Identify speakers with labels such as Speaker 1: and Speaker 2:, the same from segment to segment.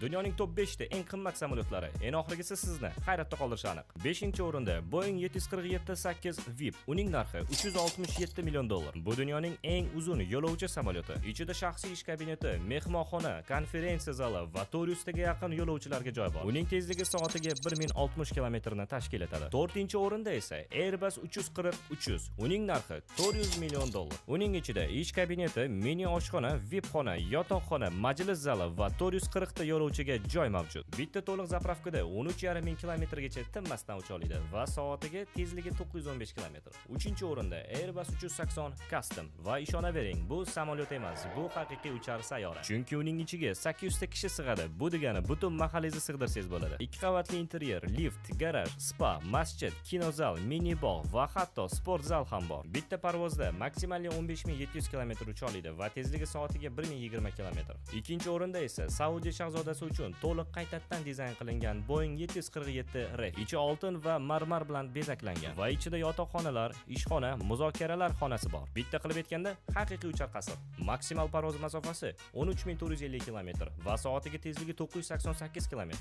Speaker 1: Dunyoning top 5 ta eng qimmat samolyotlari. Eng oxirgisi sizni hayratda qoldirishi aniq. 5-o'rinda Boeing 747-8 VIP. Uning narxi $367 million. Bu dunyoning eng uzun yo'lovchi samolyoti. Ichida shaxsiy ish kabineti, mehmonxona, konferensiya zali va 400 taga yaqin yo'lovchilarga joy bor. Uning tezligi soatiga 1060 km ni tashkil etadi. 4-o'rinda esa Airbus 340-300. Uning narxi $400 million. Uning ichida ish kabineti, mini oshxona, VIP xona, yotoqxona, majlis zali va 440 ta yo'lovchiga joy mavjud. Bitta to'liq zapravkada 13,5 ming kilometrgacha tinmasdan ucha oladi va soatiga tezligi 915 km. 3-o'rinda Airbus 380 Custom va ishonavering, bu samolyot emas, bu haqiqiy uchar sayyora. Chunki uning ichiga 800 ta kishi sig'adi. Bu degani butun mahallangizni sig'dirsangiz bo'ladi. 2 qavatli interyer, lift, garaj, spa, masjid, kinozal, mini bog' va hatto sport zal ham bor. Bitta parvozda maksimal 15700 km ucha oladi va tezligi soatiga 1020 km. 2-o'rinda esa Saudiya shahzodasi uchun to'liq qaytadan dizayn qilingan Boeing 747 RF. Ichi oltin va marmar bilan bezaklangan va ichida yotoqxonalar, ishxona, muzokaralar xonasi bor. Bitta qilib aytganda, haqiqiy uchar qasr. Maksimal parvoz masofasi 13450 km va soatiga tezligi 988 km.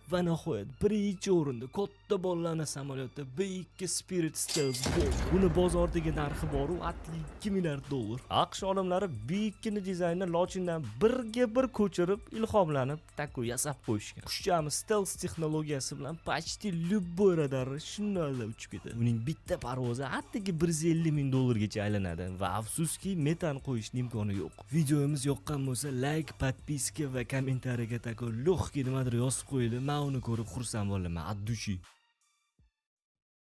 Speaker 2: Va nihoyat 1-o'rinda katta bolalarning samolyoti B2 Spirit Stealth Bomb. Buni bozordagi narxi bor-u, atli $2 milliard.
Speaker 1: AQSh olimlari B2 ni dizaynni lochindan birga bir ko'chirib, ilhomlanib, taku yasab qo'yishgan. Qushchami stealth texnologiyasi bilan почти любой radarni shunday uchib ketadi. Uning bitta parvozi atigi $150 ming gacha aylanadi va afsuski metan qo'yishning imkoni yo'q. Videomiz yoqqan bo'lsa, like, podpiska va kommentariyaga taku nimadir yozib qo'yinglar. Uni ko'rib xursand bo'laman, addushi.